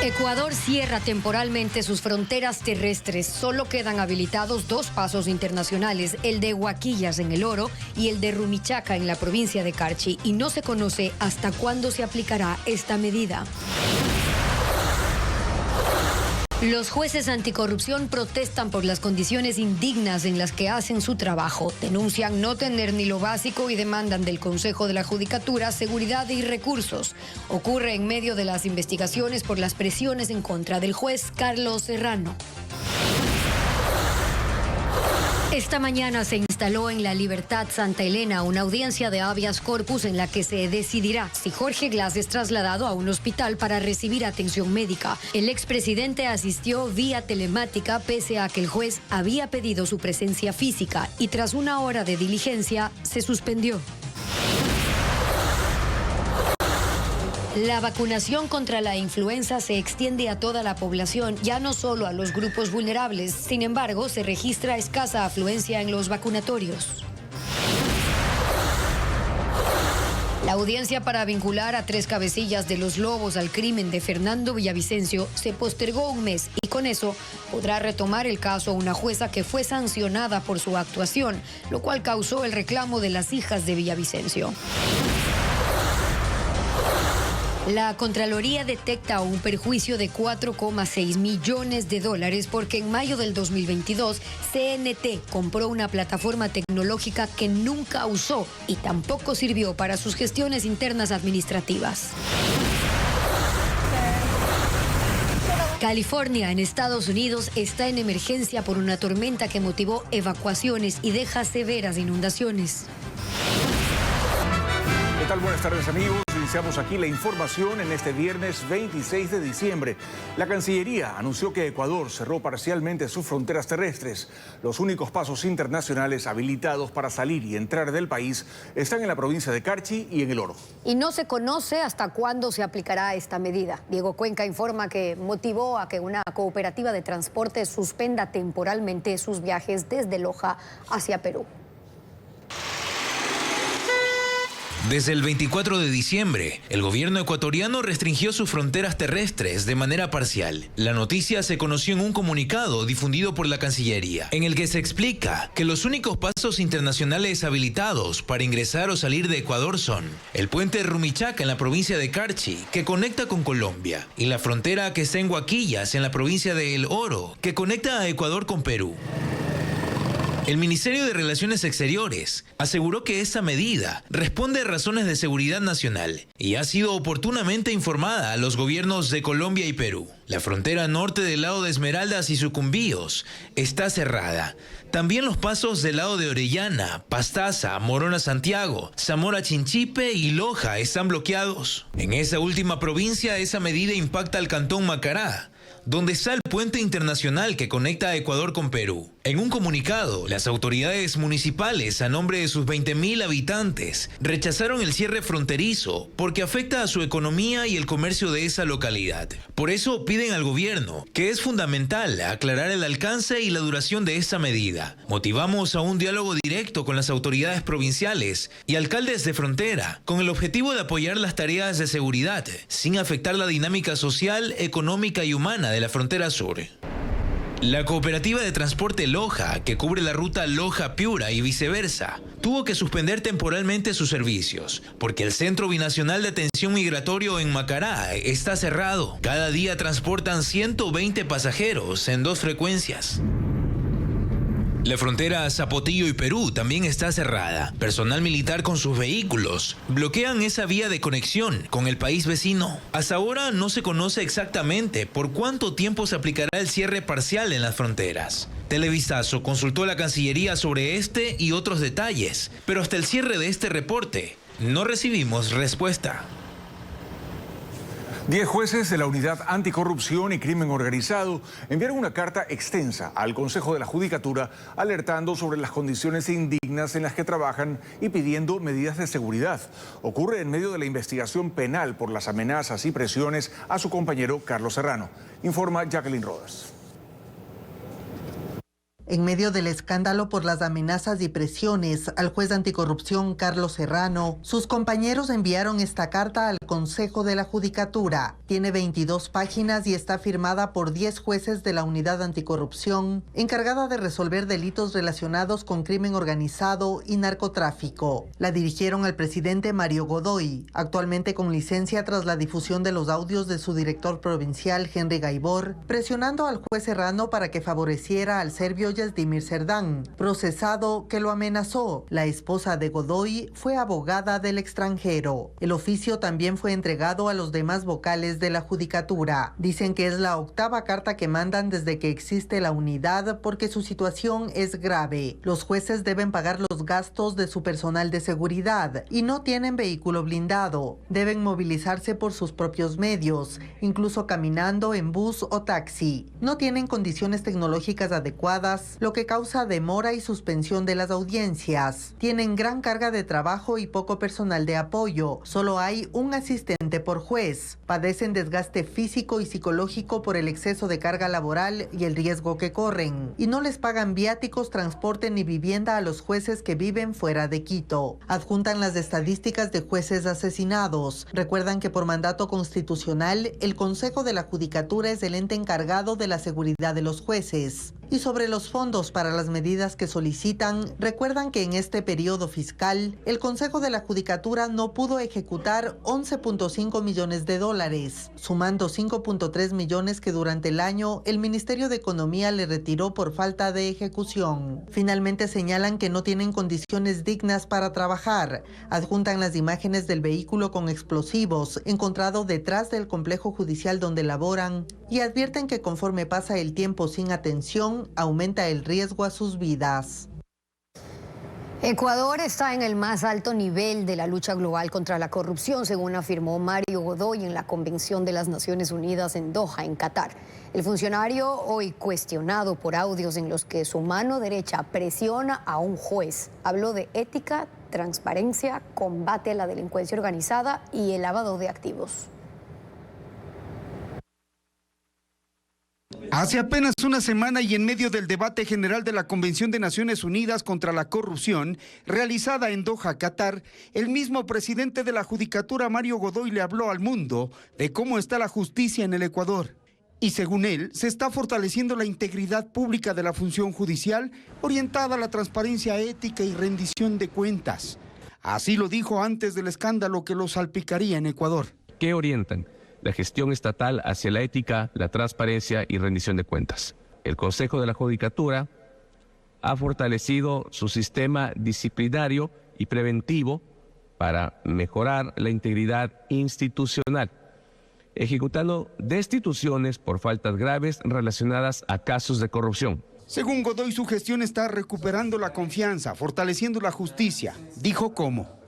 Ecuador cierra temporalmente sus fronteras terrestres. Solo quedan habilitados 2 pasos internacionales, el de Huaquillas en El Oro y el de Rumichaca en la provincia de Carchi. Y no se conoce hasta cuándo se aplicará esta medida. Los jueces anticorrupción protestan por las condiciones indignas en las que hacen su trabajo. Denuncian no tener ni lo básico y demandan del Consejo de la Judicatura seguridad y recursos. Ocurre en medio de las investigaciones por las presiones en contra del juez Carlos Serrano. Esta mañana se instaló en La Libertad Santa Elena una audiencia de habeas corpus en la que se decidirá si Jorge Glass es trasladado a un hospital para recibir atención médica. El expresidente asistió vía telemática pese a que el juez había pedido su presencia física y tras una hora de diligencia se suspendió. La vacunación contra la influenza se extiende a toda la población, ya no solo a los grupos vulnerables. Sin embargo, se registra escasa afluencia en los vacunatorios. La audiencia para vincular a 3 cabecillas de los Lobos al crimen de Fernando Villavicencio se postergó un mes y con eso podrá retomar el caso una jueza que fue sancionada por su actuación, lo cual causó el reclamo de las hijas de Villavicencio. La Contraloría detecta un perjuicio de $4,6 millones porque en mayo del 2022 CNT compró una plataforma tecnológica que nunca usó y tampoco sirvió para sus gestiones internas administrativas. California, en Estados Unidos, está en emergencia por una tormenta que motivó evacuaciones y deja severas inundaciones. ¿Qué tal? Buenas tardes, amigos. Iniciamos aquí la información en este viernes 26 de diciembre. La Cancillería anunció que Ecuador cerró parcialmente sus fronteras terrestres. Los únicos pasos internacionales habilitados para salir y entrar del país están en la provincia de Carchi y en El Oro. Y no se conoce hasta cuándo se aplicará esta medida. Diego Cuenca informa que motivó a que una cooperativa de transporte suspenda temporalmente sus viajes desde Loja hacia Perú. Desde el 24 de diciembre, el gobierno ecuatoriano restringió sus fronteras terrestres de manera parcial. La noticia se conoció en un comunicado difundido por la Cancillería, en el que se explica que los únicos pasos internacionales habilitados para ingresar o salir de Ecuador son el puente Rumichaca en la provincia de Carchi, que conecta con Colombia, y la frontera que está en Huaquillas, en la provincia de El Oro, que conecta a Ecuador con Perú. El Ministerio de Relaciones Exteriores aseguró que esta medida responde a razones de seguridad nacional y ha sido oportunamente informada a los gobiernos de Colombia y Perú. La frontera norte del lado de Esmeraldas y Sucumbíos está cerrada. También los pasos del lado de Orellana, Pastaza, Morona Santiago, Zamora Chinchipe y Loja están bloqueados. En esa última provincia, esa medida impacta al cantón Macará, donde está el puente internacional que conecta a Ecuador con Perú. En un comunicado, las autoridades municipales, a nombre de sus 20.000 habitantes, rechazaron el cierre fronterizo porque afecta a su economía y el comercio de esa localidad. Por eso piden al gobierno que es fundamental aclarar el alcance y la duración de esta medida. Motivamos a un diálogo directo con las autoridades provinciales y alcaldes de frontera, con el objetivo de apoyar las tareas de seguridad, sin afectar la dinámica social, económica y humana de la frontera sur. La cooperativa de transporte Loja, que cubre la ruta Loja-Piura y viceversa, tuvo que suspender temporalmente sus servicios, porque el Centro Binacional de Atención Migratorio en Macará está cerrado. Cada día transportan 120 pasajeros en 2 frecuencias. La frontera Zapotillo y Perú también está cerrada. Personal militar con sus vehículos bloquean esa vía de conexión con el país vecino. Hasta ahora no se conoce exactamente por cuánto tiempo se aplicará el cierre parcial en las fronteras. Televistazo consultó a la Cancillería sobre este y otros detalles, pero hasta el cierre de este reporte no recibimos respuesta. 10 jueces de la Unidad Anticorrupción y Crimen Organizado enviaron una carta extensa al Consejo de la Judicatura alertando sobre las condiciones indignas en las que trabajan y pidiendo medidas de seguridad. Ocurre en medio de la investigación penal por las amenazas y presiones a su compañero Carlos Serrano. Informa Jacqueline Rodas. En medio del escándalo por las amenazas y presiones al juez anticorrupción Carlos Serrano, sus compañeros enviaron esta carta al Consejo de la Judicatura. Tiene 22 páginas y está firmada por 10 jueces de la Unidad Anticorrupción, encargada de resolver delitos relacionados con crimen organizado y narcotráfico. La dirigieron al presidente Mario Godoy, actualmente con licencia tras la difusión de los audios de su director provincial Henry Gaibor, presionando al juez Serrano para que favoreciera al serbio Yazdimir Serdán, procesado, que lo amenazó. La esposa de Godoy fue abogada del extranjero. El oficio también fue entregado a los demás vocales de la Judicatura. Dicen que es la 8ª carta que mandan desde que existe la unidad porque su situación es grave. Los jueces deben pagar los gastos de su personal de seguridad y no tienen vehículo blindado. Deben movilizarse por sus propios medios, incluso caminando en bus o taxi. No tienen condiciones tecnológicas adecuadas, lo que causa demora y suspensión de las audiencias. Tienen gran carga de trabajo y poco personal de apoyo. Solo hay un asistente por juez. Padecen desgaste físico y psicológico por el exceso de carga laboral y el riesgo que corren. Y no les pagan viáticos, transporte ni vivienda a los jueces que viven fuera de Quito. Adjuntan las estadísticas de jueces asesinados. Recuerdan que por mandato constitucional, el Consejo de la Judicatura es el ente encargado de la seguridad de los jueces. Y sobre los fondos para las medidas que solicitan, recuerdan que en este periodo fiscal, el Consejo de la Judicatura no pudo ejecutar 11.5 millones de dólares, sumando 5.3 millones que durante el año el Ministerio de Economía le retiró por falta de ejecución. Finalmente señalan que no tienen condiciones dignas para trabajar. Adjuntan las imágenes del vehículo con explosivos encontrado detrás del complejo judicial donde laboran y advierten que conforme pasa el tiempo sin atención, aumenta el riesgo a sus vidas. Ecuador está en el más alto nivel de la lucha global contra la corrupción, según afirmó Mario Godoy en la Convención de las Naciones Unidas en Doha, en Qatar. El funcionario, hoy cuestionado por audios en los que su mano derecha presiona a un juez, habló de ética, transparencia, combate a la delincuencia organizada y el lavado de activos. Hace apenas una semana y en medio del debate general de la Convención de Naciones Unidas contra la Corrupción, realizada en Doha, Qatar, el mismo presidente de la Judicatura, Mario Godoy, le habló al mundo de cómo está la justicia en el Ecuador. Y según él, se está fortaleciendo la integridad pública de la función judicial, orientada a la transparencia ética y rendición de cuentas. Así lo dijo antes del escándalo que lo salpicaría en Ecuador. ¿Qué orientan? La gestión estatal hacia la ética, la transparencia y rendición de cuentas. El Consejo de la Judicatura ha fortalecido su sistema disciplinario y preventivo para mejorar la integridad institucional, ejecutando destituciones por faltas graves relacionadas a casos de corrupción. Según Godoy, su gestión está recuperando la confianza, fortaleciendo la justicia. Dijo cómo.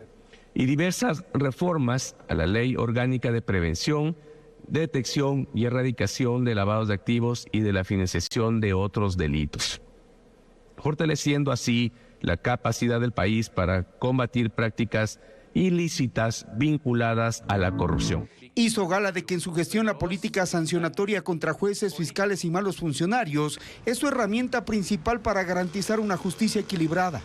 Y diversas reformas a la Ley Orgánica de Prevención, Detección y Erradicación de lavados de activos y de la financiación de otros delitos, fortaleciendo así la capacidad del país para combatir prácticas ilícitas vinculadas a la corrupción. Hizo gala de que en su gestión la política sancionatoria contra jueces, fiscales y malos funcionarios es su herramienta principal para garantizar una justicia equilibrada.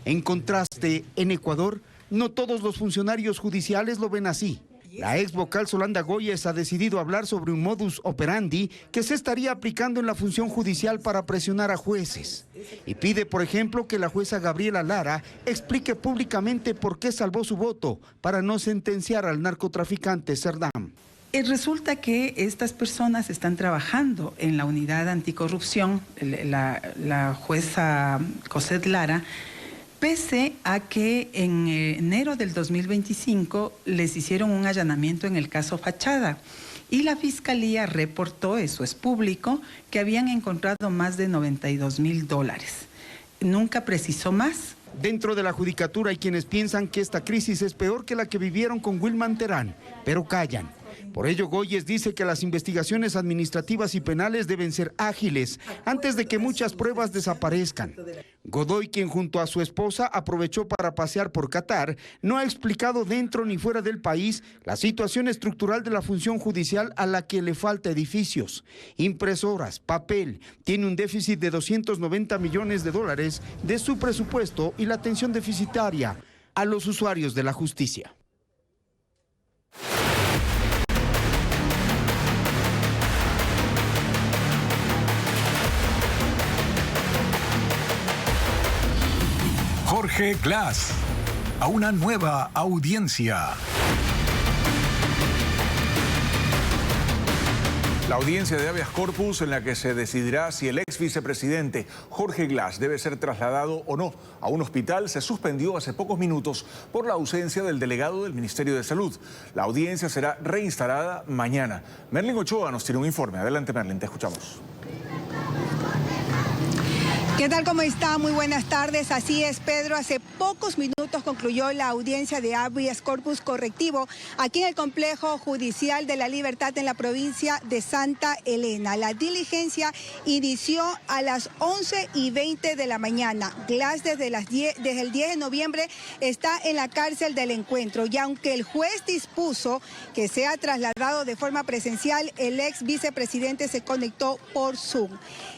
En contraste, en Ecuador, no todos los funcionarios judiciales lo ven así. La ex vocal Solanda Goyes ha decidido hablar sobre un modus operandi que se estaría aplicando en la función judicial para presionar a jueces. Y pide, por ejemplo, que la jueza Gabriela Lara explique públicamente por qué salvó su voto para no sentenciar al narcotraficante Serdán. Resulta que estas personas están trabajando en la unidad anticorrupción, la jueza Cosette Lara, pese a que en enero del 2025 les hicieron un allanamiento en el caso Fachada y la Fiscalía reportó, eso es público, que habían encontrado más de $92,000. Nunca precisó más. Dentro de la Judicatura hay quienes piensan que esta crisis es peor que la que vivieron con Wilman Terán, pero callan. Por ello, Goyes dice que las investigaciones administrativas y penales deben ser ágiles antes de que muchas pruebas desaparezcan. Godoy, quien junto a su esposa aprovechó para pasear por Qatar, no ha explicado dentro ni fuera del país la situación estructural de la función judicial a la que le falta edificios, impresoras, papel. Tiene un déficit de $290 millones de su presupuesto y la atención deficitaria a los usuarios de la justicia. Jorge Glass, a una nueva audiencia. La audiencia de habeas corpus en la que se decidirá si el ex vicepresidente Jorge Glass debe ser trasladado o no a un hospital se suspendió hace pocos minutos por la ausencia del delegado del Ministerio de Salud. La audiencia será reinstalada mañana. Merlin Ochoa nos tiene un informe. Adelante, Merlin, te escuchamos. ¿Qué tal? ¿Cómo está? Muy buenas tardes. Así es, Pedro. Hace pocos minutos concluyó la audiencia de habeas corpus correctivo aquí en el Complejo Judicial de la Libertad en la provincia de Santa Elena. La diligencia inició a las 11:20 de la mañana. Glass desde el 10 de noviembre está en la cárcel del Encuentro y aunque el juez dispuso que sea trasladado de forma presencial, el ex vicepresidente se conectó por Zoom.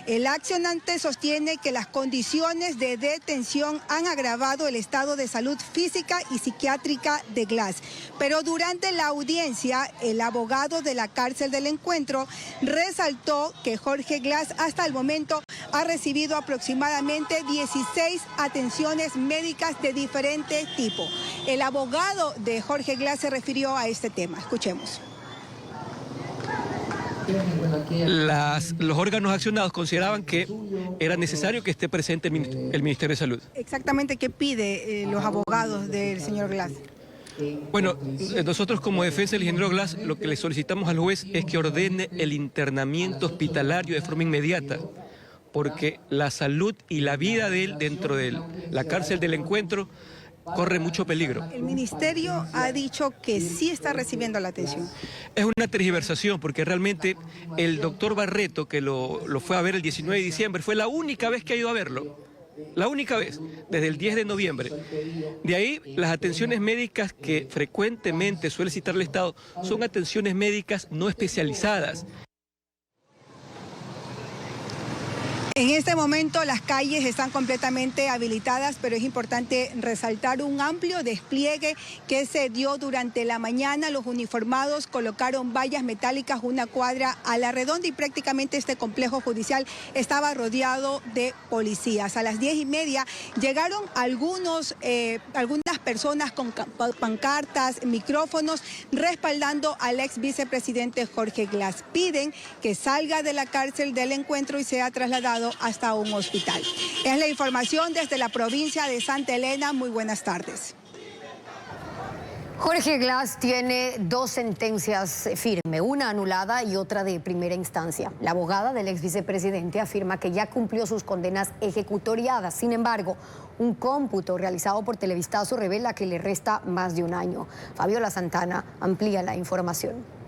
El accionante sostiene que las condiciones de detención han agravado el estado de salud física y psiquiátrica de Glass. Pero durante la audiencia, el abogado de la cárcel del Encuentro resaltó que Jorge Glass hasta el momento ha recibido aproximadamente 16 atenciones médicas de diferente tipo. El abogado de Jorge Glass se refirió a este tema. Escuchemos. Los órganos accionados consideraban que era necesario que esté presente el Ministerio de Salud. Exactamente, ¿qué pide los abogados del señor Glass? Bueno, nosotros como defensa del ingeniero Glass lo que le solicitamos al juez es que ordene el internamiento hospitalario de forma inmediata, porque la salud y la vida de él dentro de la cárcel del Encuentro corre mucho peligro. El ministerio ha dicho que sí está recibiendo la atención. Es una tergiversación porque realmente el doctor Barreto, que lo fue a ver el 19 de diciembre, fue la única vez que ha ido a verlo. La única vez, desde el 10 de noviembre. De ahí, las atenciones médicas que frecuentemente suele citar el Estado son atenciones médicas no especializadas. En este momento las calles están completamente habilitadas, pero es importante resaltar un amplio despliegue que se dio durante la mañana. Los uniformados colocaron vallas metálicas una cuadra a la redonda y prácticamente este complejo judicial estaba rodeado de policías. A las 10:30 llegaron algunas personas con pancartas, micrófonos, respaldando al ex vicepresidente Jorge Glass. Piden que salga de la cárcel del Encuentro y sea trasladado hasta un hospital. Es la información desde la provincia de Santa Elena. Muy buenas tardes. Jorge Glass tiene dos sentencias firmes, una anulada y otra de primera instancia. La abogada del ex vicepresidente afirma que ya cumplió sus condenas ejecutoriadas. Sin embargo, un cómputo realizado por Televistazo revela que le resta más de un año. Fabiola Santana amplía la información.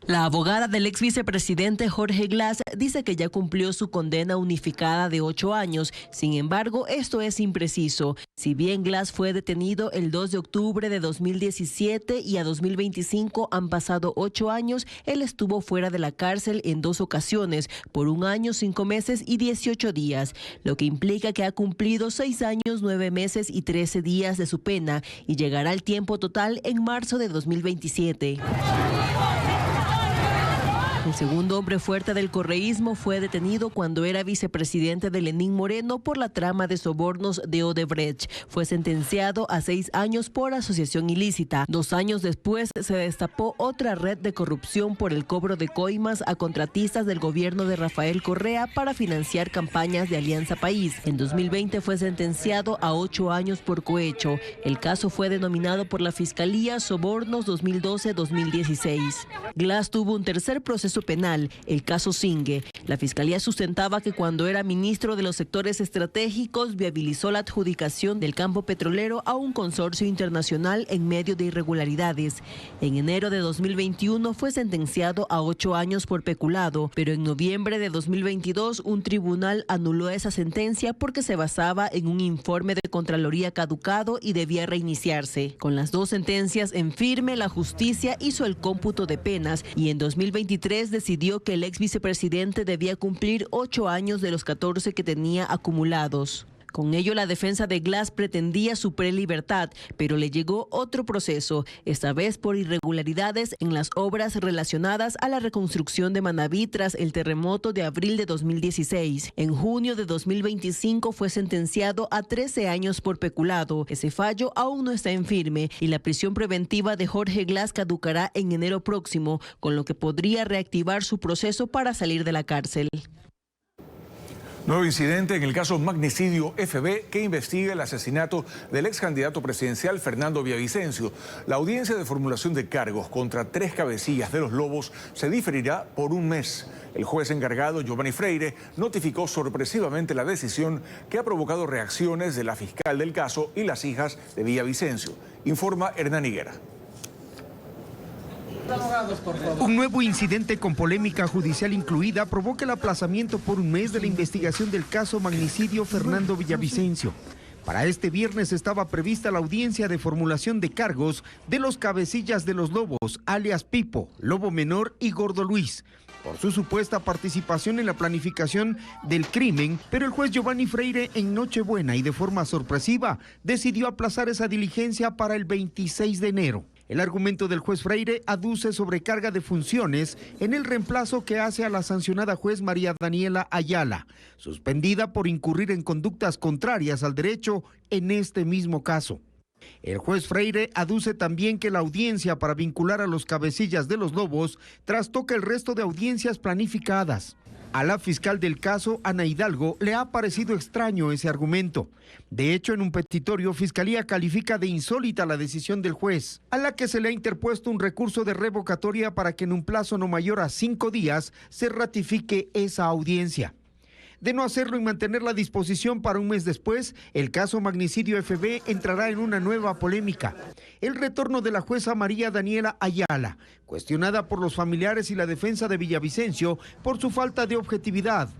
La abogada del ex vicepresidente Jorge Glass dice que ya cumplió su condena unificada de 8 años. Sin embargo, esto es impreciso. Si bien Glass fue detenido el 2 de octubre de 2017 y a 2025 han pasado 8 años, él estuvo fuera de la cárcel en 2 ocasiones, por 1 año, 5 meses y 18 días, lo que implica que ha cumplido 6 años, 9 meses y 13 días de su pena y llegará al tiempo total en marzo de 2027. El segundo hombre fuerte del correísmo fue detenido cuando era vicepresidente de Lenín Moreno por la trama de sobornos de Odebrecht. Fue sentenciado a 6 años por asociación ilícita. 2 años después se destapó otra red de corrupción por el cobro de coimas a contratistas del gobierno de Rafael Correa para financiar campañas de Alianza País. En 2020 fue sentenciado a 8 años por cohecho. El caso fue denominado por la Fiscalía Sobornos 2012-2016. Glass tuvo un tercer proceso proceso penal, el caso Singue. La Fiscalía sustentaba que cuando era ministro de los sectores estratégicos viabilizó la adjudicación del campo petrolero a un consorcio internacional en medio de irregularidades. En enero de 2021 fue sentenciado a 8 años por peculado, pero en noviembre de 2022 un tribunal anuló esa sentencia porque se basaba en un informe de Contraloría caducado y debía reiniciarse. Con las dos sentencias en firme, la justicia hizo el cómputo de penas y en 2023 decidió que el ex vicepresidente debía cumplir 8 años de los 14 que tenía acumulados. Con ello, la defensa de Glass pretendía su prelibertad, pero le llegó otro proceso, esta vez por irregularidades en las obras relacionadas a la reconstrucción de Manabí tras el terremoto de abril de 2016. En junio de 2025 fue sentenciado a 13 años por peculado. Ese fallo aún no está en firme y la prisión preventiva de Jorge Glass caducará en enero próximo, con lo que podría reactivar su proceso para salir de la cárcel. Nuevo incidente en el caso Magnicidio FB que investiga el asesinato del ex candidato presidencial Fernando Villavicencio. La audiencia de formulación de cargos contra 3 cabecillas de los Lobos se diferirá por un mes. El juez encargado, Giovanni Freire, notificó sorpresivamente la decisión que ha provocado reacciones de la fiscal del caso y las hijas de Villavicencio. Informa Hernán Higuera. Un nuevo incidente con polémica judicial incluida provoca el aplazamiento por un mes de la investigación del caso Magnicidio Fernando Villavicencio. Para este viernes estaba prevista la audiencia de formulación de cargos de los cabecillas de los Lobos, alias Pipo, Lobo Menor y Gordo Luis, por su supuesta participación en la planificación del crimen, pero el juez Giovanni Freire, en Nochebuena y de forma sorpresiva, decidió aplazar esa diligencia para el 26 de enero. El argumento del juez Freire aduce sobrecarga de funciones en el reemplazo que hace a la sancionada juez María Daniela Ayala, suspendida por incurrir en conductas contrarias al derecho en este mismo caso. El juez Freire aduce también que la audiencia para vincular a los cabecillas de los Lobos trastoca el resto de audiencias planificadas. A la fiscal del caso, Ana Hidalgo, le ha parecido extraño ese argumento. De hecho, en un petitorio, Fiscalía califica de insólita la decisión del juez, a la que se le ha interpuesto un recurso de revocatoria para que en un plazo no mayor a 5 días se ratifique esa audiencia. De no hacerlo y mantener la disposición para un mes después, el caso Magnicidio FB entrará en una nueva polémica. El retorno de la jueza María Daniela Ayala, cuestionada por los familiares y la defensa de Villavicencio por su falta de objetividad.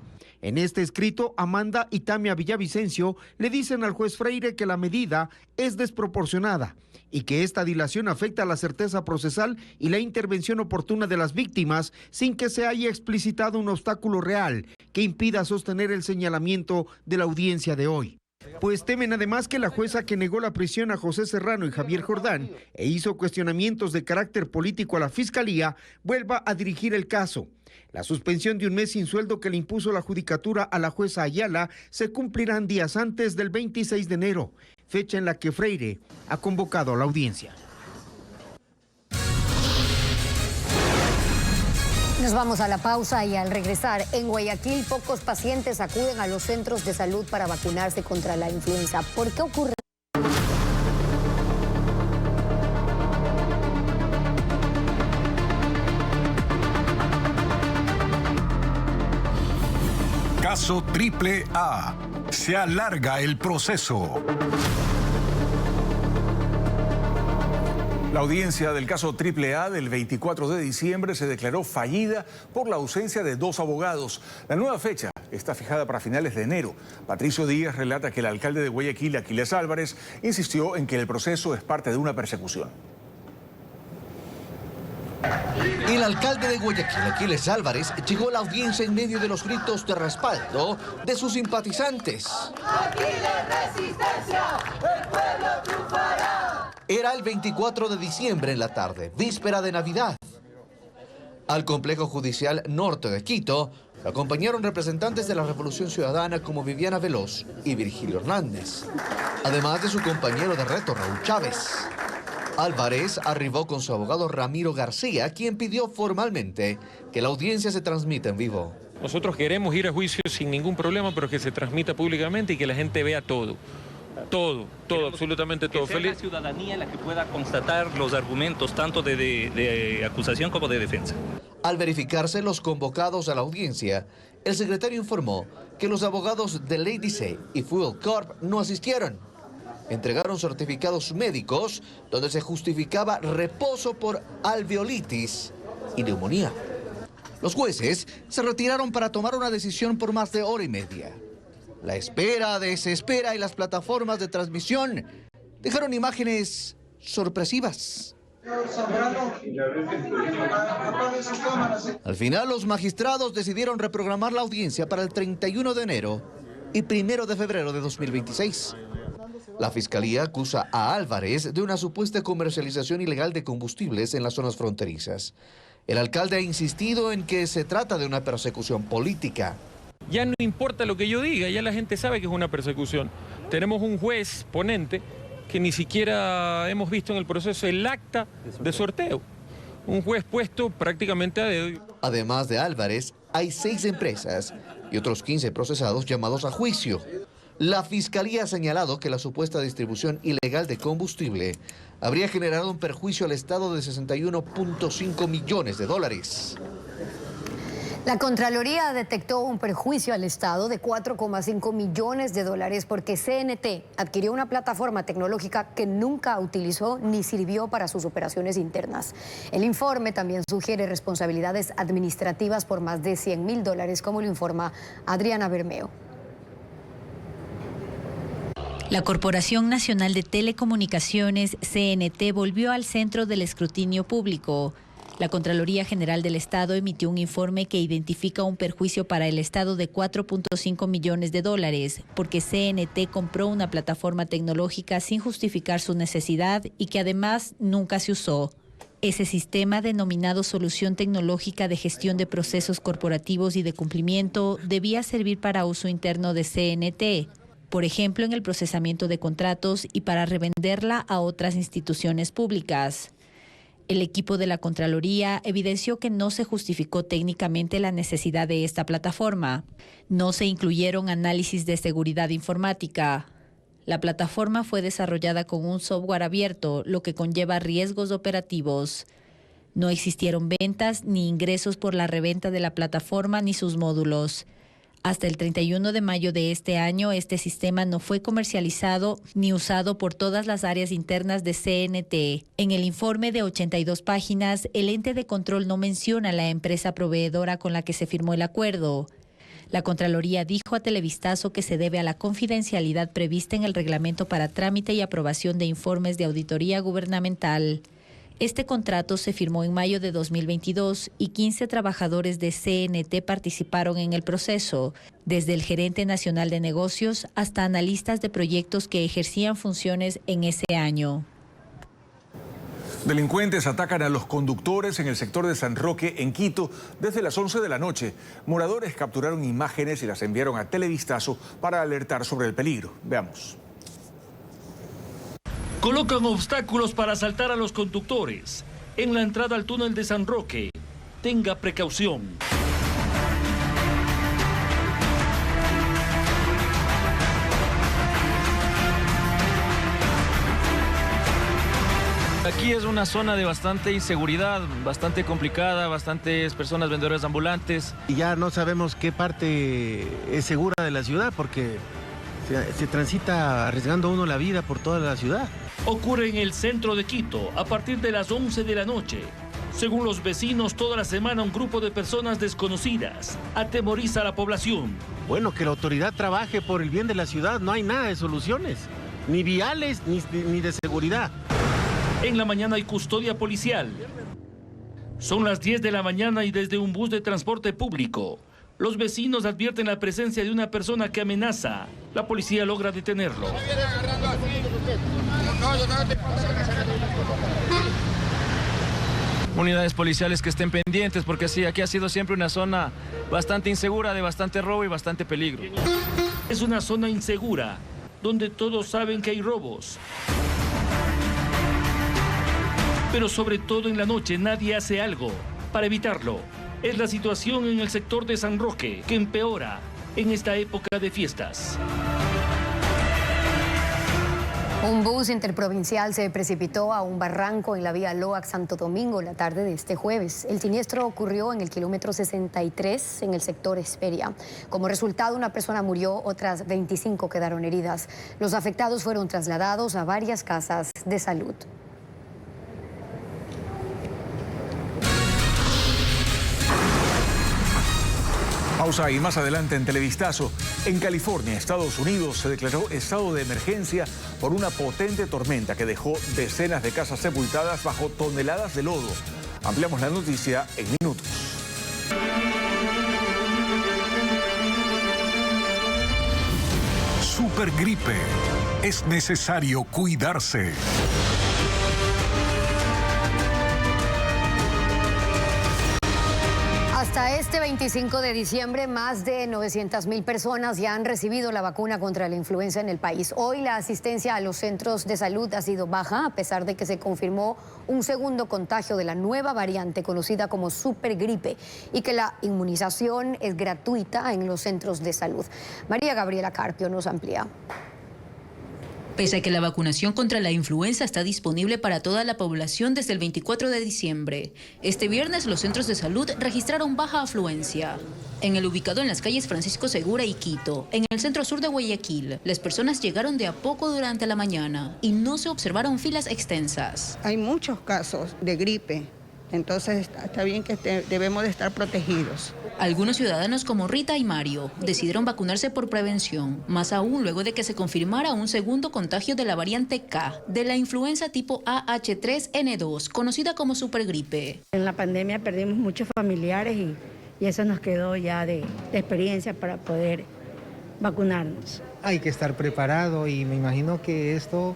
En este escrito, Amanda y Tamia Villavicencio le dicen al juez Freire que la medida es desproporcionada y que esta dilación afecta la certeza procesal y la intervención oportuna de las víctimas sin que se haya explicitado un obstáculo real que impida sostener el señalamiento de la audiencia de hoy. Pues temen además que la jueza que negó la prisión a José Serrano y Javier Jordán e hizo cuestionamientos de carácter político a la Fiscalía vuelva a dirigir el caso. La suspensión de un mes sin sueldo que le impuso la judicatura a la jueza Ayala se cumplirán días antes del 26 de enero, fecha en la que Freire ha convocado a la audiencia. Nos vamos a la pausa y al regresar, en Guayaquil pocos pacientes acuden a los centros de salud para vacunarse contra la influenza. ¿Por qué ocurre? Caso Triple A. Se alarga el proceso. La audiencia del caso Triple A del 24 de diciembre se declaró fallida por la ausencia de 2 abogados. La nueva fecha está fijada para finales de enero. Patricio Díaz relata que el alcalde de Guayaquil, Aquiles Álvarez, insistió en que el proceso es parte de una persecución. El alcalde de Guayaquil, Aquiles Álvarez, llegó a la audiencia en medio de los gritos de respaldo de sus simpatizantes. Aquiles Resistencia, el pueblo triunfará. Era el 24 de diciembre en la tarde, víspera de Navidad. Al complejo judicial norte de Quito lo acompañaron representantes de la Revolución Ciudadana como Viviana Veloz y Virgilio Hernández, además de su compañero de reto, Raúl Chávez. Álvarez arribó con su abogado Ramiro García, quien pidió formalmente que la audiencia se transmita en vivo. Nosotros queremos ir a juicio sin ningún problema, pero que se transmita públicamente y que la gente vea todo. Todo, absolutamente todo. Que sea la ciudadanía la que pueda constatar los argumentos tanto de acusación como de defensa. Al verificarse los convocados a la audiencia, el secretario informó que los abogados de Lady C y Fuel Corp no asistieron. Entregaron certificados médicos donde se justificaba reposo por alveolitis y neumonía. Los jueces se retiraron para tomar una decisión por más de hora y media. La espera desespera y las plataformas de transmisión dejaron imágenes sorpresivas. Al final, los magistrados decidieron reprogramar la audiencia para el 31 de enero y 1 de febrero de 2026. La Fiscalía acusa a Álvarez de una supuesta comercialización ilegal de combustibles en las zonas fronterizas. El alcalde ha insistido en que se trata de una persecución política. Ya no importa lo que yo diga, ya la gente sabe que es una persecución. Tenemos un juez ponente que ni siquiera hemos visto en el proceso el acta de sorteo. Un juez puesto prácticamente a dedo. Además de Álvarez, hay 6 empresas y otros 15 procesados llamados a juicio. La Fiscalía ha señalado que la supuesta distribución ilegal de combustible habría generado un perjuicio al Estado de 61.5 millones de dólares. La Contraloría detectó un perjuicio al Estado de 4,5 millones de dólares porque CNT adquirió una plataforma tecnológica que nunca utilizó ni sirvió para sus operaciones internas. El informe también sugiere responsabilidades administrativas por más de $100,000, como lo informa Adriana Bermeo. La Corporación Nacional de Telecomunicaciones, CNT, volvió al centro del escrutinio público. La Contraloría General del Estado emitió un informe que identifica un perjuicio para el Estado de 4.5 millones de dólares porque CNT compró una plataforma tecnológica sin justificar su necesidad y que además nunca se usó. Ese sistema, denominado Solución Tecnológica de Gestión de Procesos Corporativos y de Cumplimiento, debía servir para uso interno de CNT, por ejemplo, en el procesamiento de contratos y para revenderla a otras instituciones públicas. El equipo de la Contraloría evidenció que no se justificó técnicamente la necesidad de esta plataforma. No se incluyeron análisis de seguridad informática. La plataforma fue desarrollada con un software abierto, lo que conlleva riesgos operativos. No existieron ventas ni ingresos por la reventa de la plataforma ni sus módulos. Hasta el 31 de mayo de este año, este sistema no fue comercializado ni usado por todas las áreas internas de CNT. En el informe de 82 páginas, el ente de control no menciona la empresa proveedora con la que se firmó el acuerdo. La Contraloría dijo a Televistazo que se debe a la confidencialidad prevista en el reglamento para trámite y aprobación de informes de auditoría gubernamental. Este contrato se firmó en mayo de 2022 y 15 trabajadores de CNT participaron en el proceso, desde el gerente nacional de negocios hasta analistas de proyectos que ejercían funciones en ese año. Delincuentes atacan a los conductores en el sector de San Roque, en Quito, desde las 11 de la noche. Moradores capturaron imágenes y las enviaron a Televistazo para alertar sobre el peligro. Veamos. Colocan obstáculos para asaltar a los conductores en la entrada al túnel de San Roque. Tenga precaución. Aquí es una zona de bastante inseguridad, bastante complicada, bastantes personas vendedoras ambulantes. Y ya no sabemos qué parte es segura de la ciudad porque se transita arriesgando uno la vida por toda la ciudad. Ocurre en el centro de Quito a partir de las 11 de la noche. Según los vecinos, toda la semana un grupo de personas desconocidas atemoriza a la población. Bueno, que la autoridad trabaje por el bien de la ciudad, no hay nada de soluciones, ni viales ni de seguridad. En la mañana hay custodia policial. Son las 10 de la mañana y desde un bus de transporte público, los vecinos advierten la presencia de una persona que amenaza. La policía logra detenerlo. Unidades policiales que estén pendientes porque sí, aquí ha sido siempre una zona bastante insegura, de bastante robo y bastante peligro. Es una zona insegura, donde todos saben que hay robos. Pero sobre todo en la noche nadie hace algo para evitarlo. Es la situación en el sector de San Roque, que empeora en esta época de fiestas. Un bus interprovincial se precipitó a un barranco en la vía Loac-Santo Domingo la tarde de este jueves. El siniestro ocurrió en el kilómetro 63 en el sector Esperia. Como resultado, una persona murió, otras 25 quedaron heridas. Los afectados fueron trasladados a varias casas de salud. Pausa y más adelante en Televistazo. En California, Estados Unidos, se declaró estado de emergencia por una potente tormenta que dejó decenas de casas sepultadas bajo toneladas de lodo. Ampliamos la noticia en minutos. Supergripe. Es necesario cuidarse. Hasta este 25 de diciembre, más de 900,000 personas ya han recibido la vacuna contra la influenza en el país. Hoy la asistencia a los centros de salud ha sido baja, a pesar de que se confirmó un segundo contagio de la nueva variante conocida como supergripe y que la inmunización es gratuita en los centros de salud. María Gabriela Carpio nos amplía. Pese a que la vacunación contra la influenza está disponible para toda la población desde el 24 de diciembre, este viernes los centros de salud registraron baja afluencia. En el ubicado en las calles Francisco Segura y Quito, en el centro sur de Guayaquil, las personas llegaron de a poco durante la mañana y no se observaron filas extensas. Hay muchos casos de gripe, entonces está bien que debemos de estar protegidos. Algunos ciudadanos como Rita y Mario decidieron vacunarse por prevención, más aún luego de que se confirmara un segundo contagio de la variante K de la influenza tipo AH3N2, conocida como supergripe. En la pandemia perdimos muchos familiares y eso nos quedó ya de experiencia para poder vacunarnos. Hay que estar preparado y me imagino que esto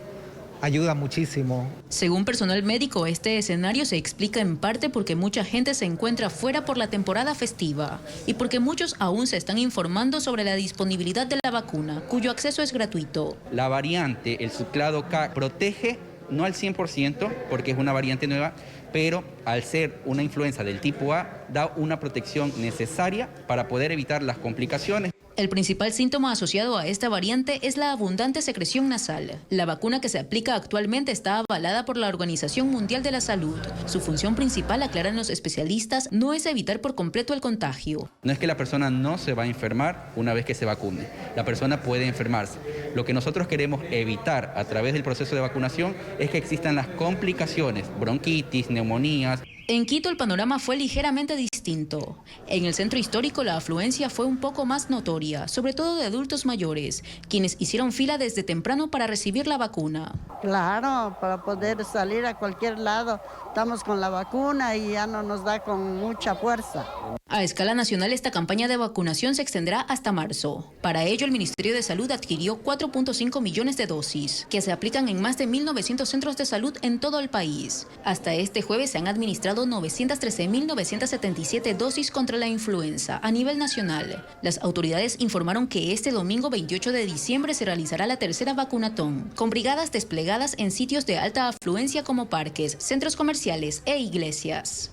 ayuda muchísimo. Según personal médico, este escenario se explica en parte porque mucha gente se encuentra fuera por la temporada festiva y porque muchos aún se están informando sobre la disponibilidad de la vacuna, cuyo acceso es gratuito. La variante, el subclado K, protege no al 100% porque es una variante nueva, pero al ser una influenza del tipo A, da una protección necesaria para poder evitar las complicaciones. El principal síntoma asociado a esta variante es la abundante secreción nasal. La vacuna que se aplica actualmente está avalada por la Organización Mundial de la Salud. Su función principal, aclaran los especialistas, no es evitar por completo el contagio. No es que la persona no se va a enfermar una vez que se vacune. La persona puede enfermarse. Lo que nosotros queremos evitar a través del proceso de vacunación es que existan las complicaciones, bronquitis, neumonías. En Quito el panorama fue ligeramente distinto. En el centro histórico la afluencia fue un poco más notoria, sobre todo de adultos mayores, quienes hicieron fila desde temprano para recibir la vacuna. Claro, para poder salir a cualquier lado, estamos con la vacuna y ya no nos da con mucha fuerza. A escala nacional esta campaña de vacunación se extenderá hasta marzo. Para ello el Ministerio de Salud adquirió 4.5 millones de dosis, que se aplican en más de 1.900 centros de salud en todo el país. Hasta este jueves se han administrado 913.977 dosis contra la influenza a nivel nacional. Las autoridades informaron que este domingo 28 de diciembre se realizará la tercera vacunatón, con brigadas desplegadas en sitios de alta afluencia como parques, centros comerciales e iglesias.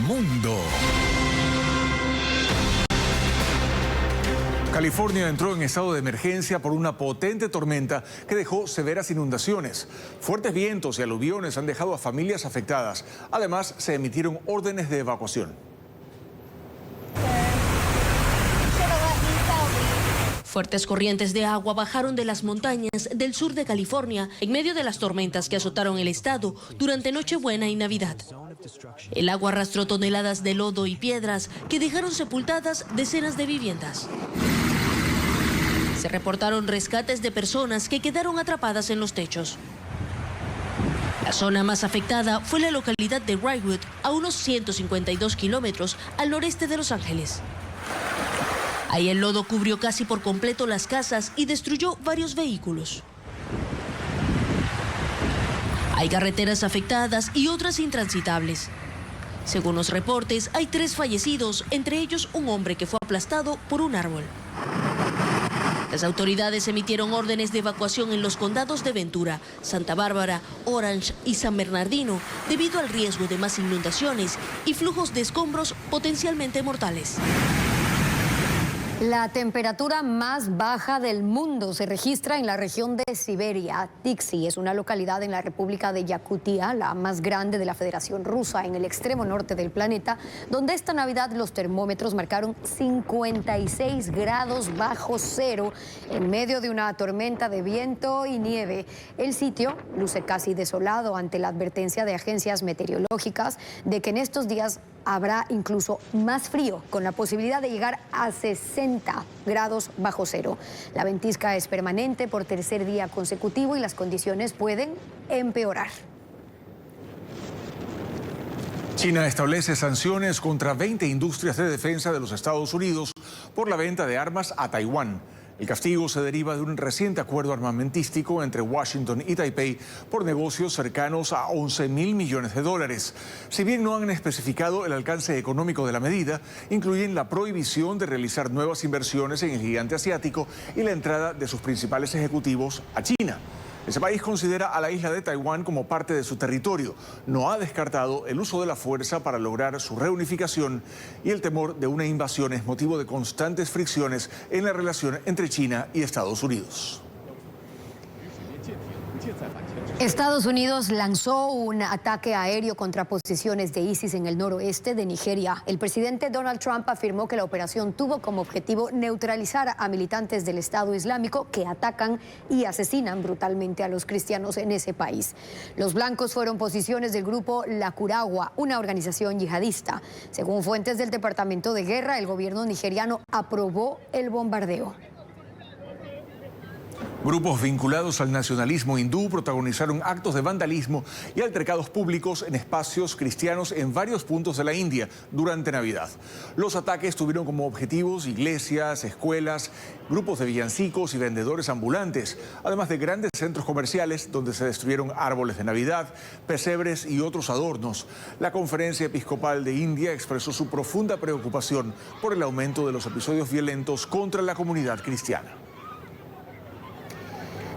Mundo. California entró en estado de emergencia por una potente tormenta que dejó severas inundaciones. Fuertes vientos y aluviones han dejado a familias afectadas. Además, se emitieron órdenes de evacuación. Fuertes corrientes de agua bajaron de las montañas del sur de California en medio de las tormentas que azotaron el estado durante Nochebuena y Navidad. El agua arrastró toneladas de lodo y piedras que dejaron sepultadas decenas de viviendas. Se reportaron rescates de personas que quedaron atrapadas en los techos. La zona más afectada fue la localidad de Wrightwood, a unos 152 kilómetros al noreste de Los Ángeles. Ahí el lodo cubrió casi por completo las casas y destruyó varios vehículos. Hay carreteras afectadas y otras intransitables. Según los reportes, hay 3 fallecidos, entre ellos un hombre que fue aplastado por un árbol. Las autoridades emitieron órdenes de evacuación en los condados de Ventura, Santa Bárbara, Orange y San Bernardino debido al riesgo de más inundaciones y flujos de escombros potencialmente mortales. La temperatura más baja del mundo se registra en la región de Siberia. Tiksi es una localidad en la República de Yakutia, la más grande de la Federación Rusa, en el extremo norte del planeta, donde esta Navidad los termómetros marcaron 56 grados bajo cero en medio de una tormenta de viento y nieve. El sitio luce casi desolado ante la advertencia de agencias meteorológicas de que en estos días habrá incluso más frío, con la posibilidad de llegar a 60 grados bajo cero. La ventisca es permanente por tercer día consecutivo y las condiciones pueden empeorar. China establece sanciones contra 20 industrias de defensa de los Estados Unidos por la venta de armas a Taiwán. El castigo se deriva de un reciente acuerdo armamentístico entre Washington y Taipei por negocios cercanos a 11.000 millones de dólares. Si bien no han especificado el alcance económico de la medida, incluyen la prohibición de realizar nuevas inversiones en el gigante asiático y la entrada de sus principales ejecutivos a China. Ese país considera a la isla de Taiwán como parte de su territorio. No ha descartado el uso de la fuerza para lograr su reunificación y el temor de una invasión es motivo de constantes fricciones en la relación entre China y Estados Unidos. Estados Unidos lanzó un ataque aéreo contra posiciones de ISIS en el noroeste de Nigeria. El presidente Donald Trump afirmó que la operación tuvo como objetivo neutralizar a militantes del Estado Islámico que atacan y asesinan brutalmente a los cristianos en ese país. Los blancos fueron posiciones del grupo La Curagua, una organización yihadista. Según fuentes del Departamento de Guerra, el gobierno nigeriano aprobó el bombardeo. Grupos vinculados al nacionalismo hindú protagonizaron actos de vandalismo y altercados públicos en espacios cristianos en varios puntos de la India durante Navidad. Los ataques tuvieron como objetivos iglesias, escuelas, grupos de villancicos y vendedores ambulantes, además de grandes centros comerciales donde se destruyeron árboles de Navidad, pesebres y otros adornos. La Conferencia Episcopal de India expresó su profunda preocupación por el aumento de los episodios violentos contra la comunidad cristiana.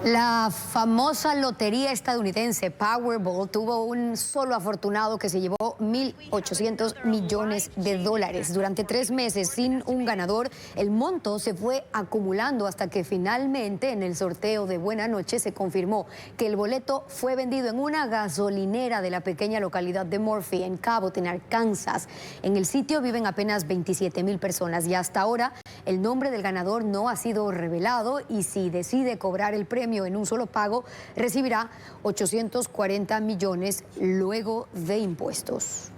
La famosa lotería estadounidense Powerball tuvo un solo afortunado que se llevó 1.800 millones de dólares. Durante 3 meses sin un ganador, el monto se fue acumulando hasta que finalmente en el sorteo de Buena Noche se confirmó que el boleto fue vendido en una gasolinera de la pequeña localidad de Murphy, en Cabot, en Arkansas. En el sitio viven apenas 27,000 personas y hasta ahora el nombre del ganador no ha sido revelado y si decide cobrar el premio en un solo pago, recibirá 840 millones luego de impuestos.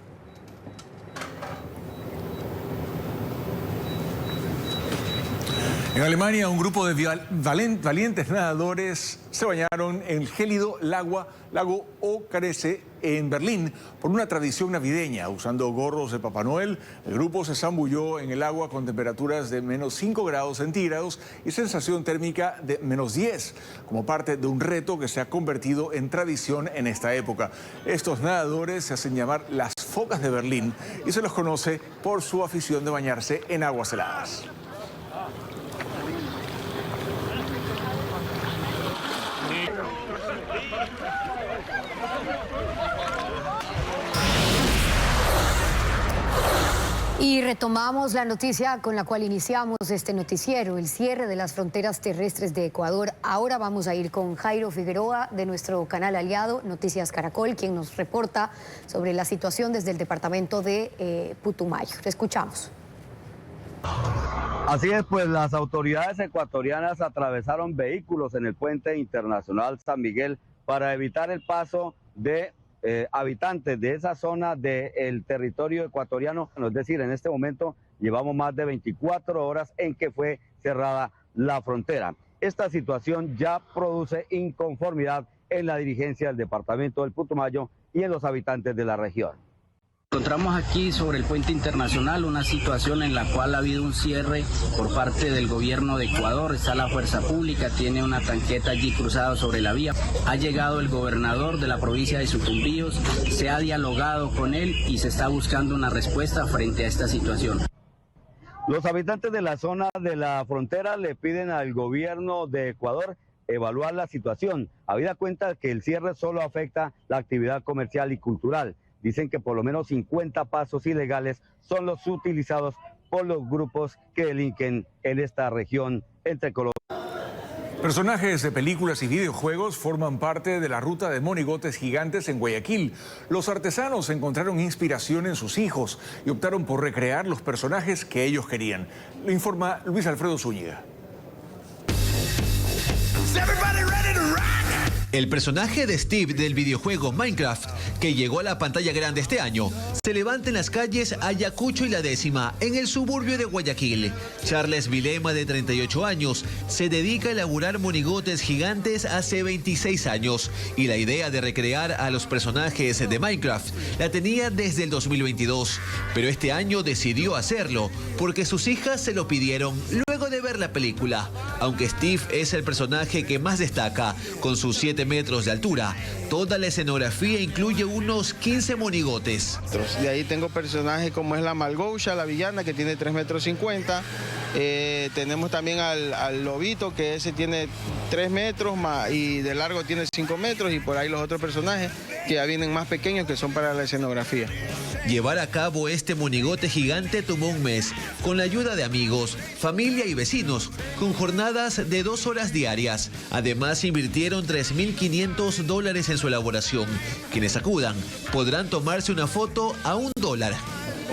En Alemania, un grupo de valientes nadadores se bañaron en el gélido lago Okerese en Berlín por una tradición navideña. Usando gorros de Papá Noel, el grupo se zambulló en el agua con temperaturas de -5 grados centígrados y sensación térmica de -10, como parte de un reto que se ha convertido en tradición en esta época. Estos nadadores se hacen llamar las focas de Berlín y se los conoce por su afición de bañarse en aguas heladas. Y retomamos la noticia con la cual iniciamos este noticiero, el cierre de las fronteras terrestres de Ecuador. Ahora vamos a ir con Jairo Figueroa de nuestro canal aliado Noticias Caracol, quien nos reporta sobre la situación desde el departamento de Putumayo. Te escuchamos. Así es, pues las autoridades ecuatorianas atravesaron vehículos en el puente internacional San Miguel para evitar el paso de habitantes de esa zona del territorio ecuatoriano. Es decir, en este momento llevamos más de 24 horas en que fue cerrada la frontera. Esta situación ya produce inconformidad en la dirigencia del departamento del Putumayo y en los habitantes de la región. Encontramos aquí sobre el puente internacional una situación en la cual ha habido un cierre por parte del gobierno de Ecuador. Está la fuerza pública, tiene una tanqueta allí cruzada sobre la vía. Ha llegado el gobernador de la provincia de Sucumbíos, se ha dialogado con él y se está buscando una respuesta frente a esta situación. Los habitantes de la zona de la frontera le piden al gobierno de Ecuador evaluar la situación, habida cuenta que el cierre solo afecta la actividad comercial y cultural. Dicen que por lo menos 50 pasos ilegales son los utilizados por los grupos que delinquen en esta región entre Colombia. Personajes de películas y videojuegos forman parte de la ruta de monigotes gigantes en Guayaquil. Los artesanos encontraron inspiración en sus hijos y optaron por recrear los personajes que ellos querían. Lo informa Luis Alfredo Zúñiga. El personaje de Steve del videojuego Minecraft, que llegó a la pantalla grande este año, se levanta en las calles Ayacucho y La Décima, en el suburbio de Guayaquil. Charles Vilema, de 38 años, se dedica a elaborar monigotes gigantes hace 26 años y la idea de recrear a los personajes de Minecraft la tenía desde el 2022, pero este año decidió hacerlo porque sus hijas se lo pidieron luego de ver la película. Aunque Steve es el personaje que más destaca, con sus 7 metros de altura, toda la escenografía incluye unos 15 monigotes. De ahí tengo personajes como es la Malgousha, la villana, que tiene 3,50 metros. Tenemos también al lobito, que ese tiene 3 metros y de largo tiene 5 metros, y por ahí los otros personajes que ya vienen más pequeños, que son para la escenografía. Llevar a cabo este monigote gigante tomó un mes, con la ayuda de amigos, familia y vecinos, con jornadas de 2 horas diarias. Además, invirtieron $3.500 en su elaboración. Quienes acudan podrán tomarse una foto a $1.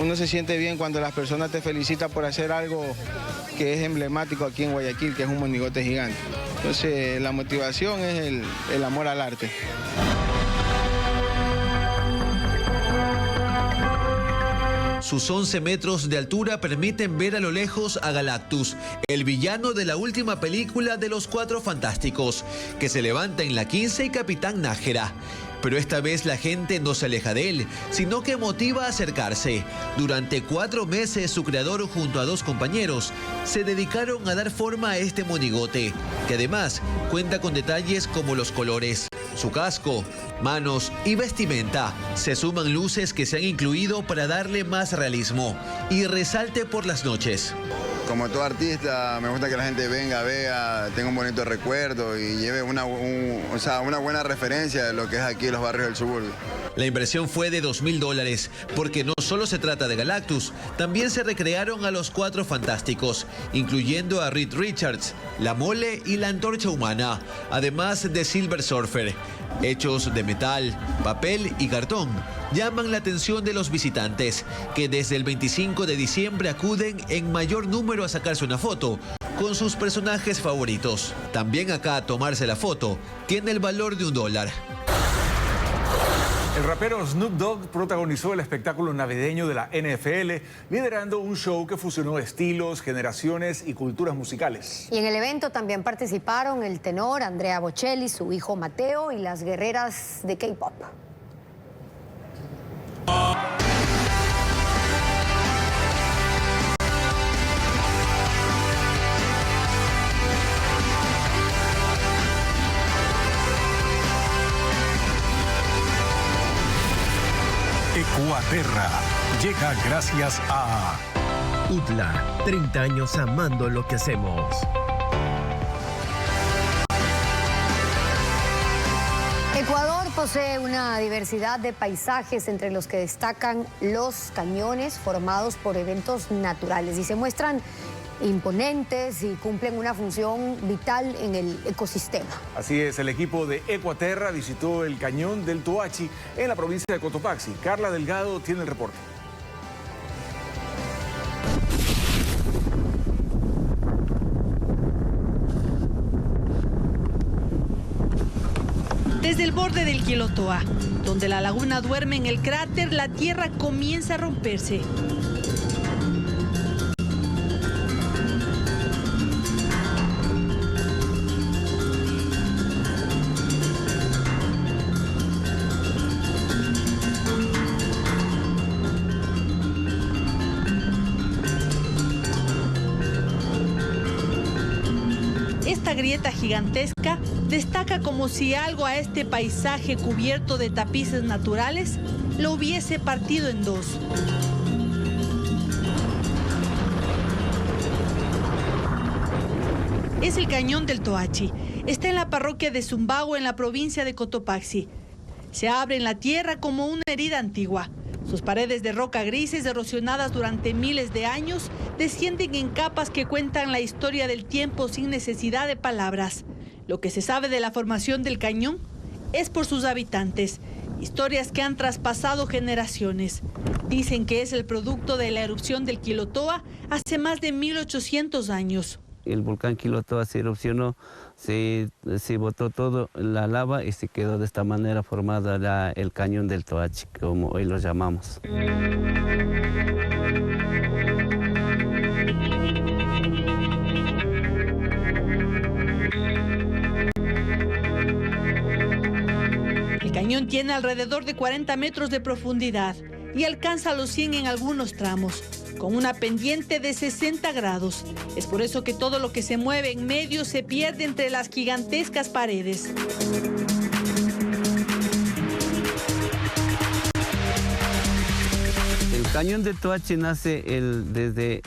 Uno se siente bien cuando las personas te felicitan por hacer algo que es emblemático aquí en Guayaquil, que es un monigote gigante. Entonces, la motivación es el amor al arte. Sus 11 metros de altura permiten ver a lo lejos a Galactus, el villano de la última película de los Cuatro Fantásticos, que se levanta en la 15 y Capitán Nájera. Pero esta vez la gente no se aleja de él, sino que motiva a acercarse. Durante 4 meses, su creador junto a 2 compañeros se dedicaron a dar forma a este monigote, que además cuenta con detalles como los colores, su casco, manos y vestimenta. Se suman luces que se han incluido para darle más realismo y resalte por las noches. Como todo artista, me gusta que la gente venga, vea, tenga un bonito recuerdo y lleve una buena referencia de lo que es aquí los barrios del suburbio. La inversión fue de $2.000, porque no solo se trata de Galactus, también se recrearon a los Cuatro Fantásticos, incluyendo a Reed Richards, la Mole y la Antorcha Humana, además de Silver Surfer. Hechos de metal, papel y cartón, llaman la atención de los visitantes, que desde el 25 de diciembre acuden en mayor número a sacarse una foto con sus personajes favoritos. También acá tomarse la foto tiene el valor de $1. El rapero Snoop Dogg protagonizó el espectáculo navideño de la NFL, liderando un show que fusionó estilos, generaciones y culturas musicales. Y en el evento también participaron el tenor Andrea Bocelli, su hijo Mateo y las guerreras de K-pop. Ecuaterra llega gracias a UTLA, 30 años amando lo que hacemos. Ecuador posee una diversidad de paisajes, entre los que destacan los cañones formados por eventos naturales y se muestran imponentes y cumplen una función vital en el ecosistema. Así es, el equipo de Ecuaterra visitó el cañón del Toachi en la provincia de Cotopaxi. Carla Delgado tiene el reporte. Desde el borde del Quilotoa, donde la laguna duerme en el cráter, la tierra comienza a romperse. Esta grieta gigantesca destaca como si algo a este paisaje cubierto de tapices naturales lo hubiese partido en dos. es el Cañón del Toachi. Está en la parroquia de Zumbago, en la provincia de Cotopaxi. Se abre en la tierra como una herida antigua. Sus paredes de roca grises, erosionadas durante miles de años, descienden en capas que cuentan la historia del tiempo sin necesidad de palabras. Lo que se sabe de la formación del cañón es por sus habitantes. Historias que han traspasado generaciones. Dicen que es el producto de la erupción del Quilotoa hace más de 1800 años. El volcán Quilotoa se erupcionó, se botó todo la lava y se quedó de esta manera formada el cañón del Toachi, como hoy lo llamamos. El cañón tiene alrededor de 40 metros de profundidad y alcanza los 100 en algunos tramos, con una pendiente de 60 grados. Es por eso que todo lo que se mueve en medio se pierde entre las gigantescas paredes. El cañón de Toachi nace desde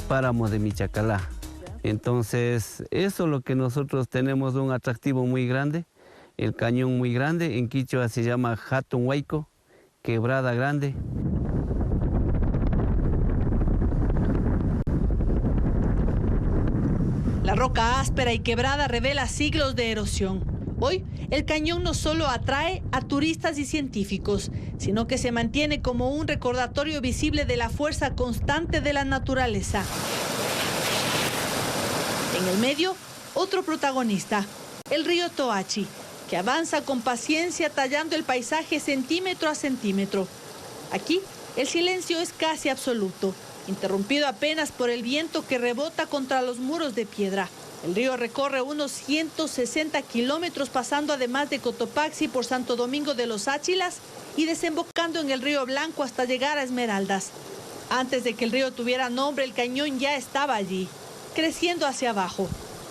páramo de Michacalá. Entonces, eso es lo que nosotros tenemos, un atractivo muy grande, el cañón muy grande. En quichua se llama Hatun Huayco, quebrada grande. La roca áspera y quebrada revela siglos de erosión. Hoy, el cañón no solo atrae a turistas y científicos, sino que se mantiene como un recordatorio visible de la fuerza constante de la naturaleza. En el medio, otro protagonista, el río Toachi, que avanza con paciencia tallando el paisaje centímetro a centímetro. Aquí, el silencio es casi absoluto, interrumpido apenas por el viento que rebota contra los muros de piedra. El río recorre unos 160 kilómetros, pasando además de Cotopaxi por Santo Domingo de los Áchilas y desembocando en el río Blanco hasta llegar a Esmeraldas. Antes de que el río tuviera nombre, el cañón ya estaba allí, creciendo hacia abajo.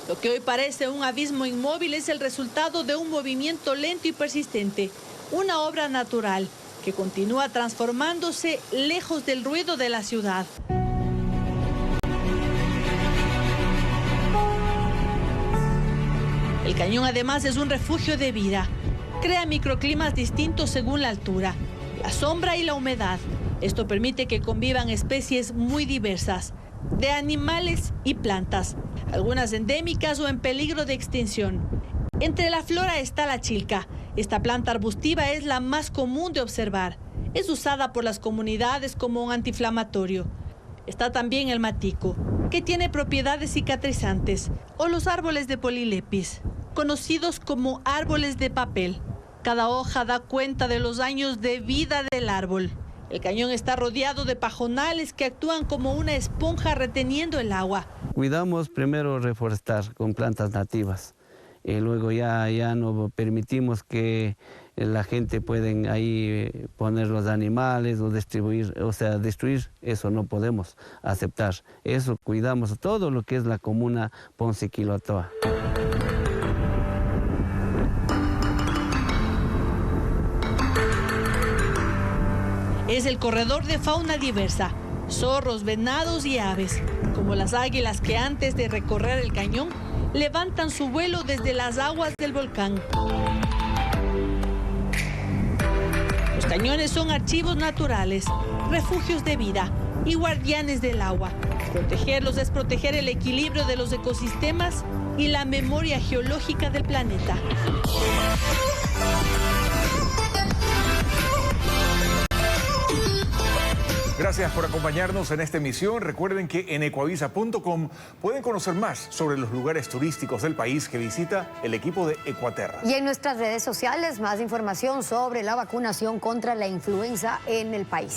Lo que hoy parece un abismo inmóvil es el resultado de un movimiento lento y persistente, una obra natural que continúa transformándose lejos del ruido de la ciudad. El cañón además es un refugio de vida. Crea microclimas distintos según la altura, la sombra y la humedad. Esto permite que convivan especies muy diversas, de animales y plantas, algunas endémicas o en peligro de extinción. Entre la flora está la chilca. Esta planta arbustiva es la más común de observar. Es usada por las comunidades como un antiinflamatorio. Está también el matico, que tiene propiedades cicatrizantes, o los árboles de polilepis, conocidos como árboles de papel. Cada hoja da cuenta de los años de vida del árbol. El cañón está rodeado de pajonales que actúan como una esponja reteniendo el agua. Cuidamos primero reforestar con plantas nativas. Luego ya no permitimos que la gente pueden ahí poner los animales o destruir, eso no podemos aceptar. Eso cuidamos todo lo que es la comuna Ponce Quilotoa. Es el corredor de fauna diversa, zorros, venados y aves, como las águilas que antes de recorrer el cañón levantan su vuelo desde las aguas del volcán. Los cañones son archivos naturales, refugios de vida y guardianes del agua. Protegerlos es proteger el equilibrio de los ecosistemas y la memoria geológica del planeta. Gracias por acompañarnos en esta emisión. Recuerden que en ecuavisa.com pueden conocer más sobre los lugares turísticos del país que visita el equipo de Ecuaterra. Y en nuestras redes sociales, más información sobre la vacunación contra la influenza en el país.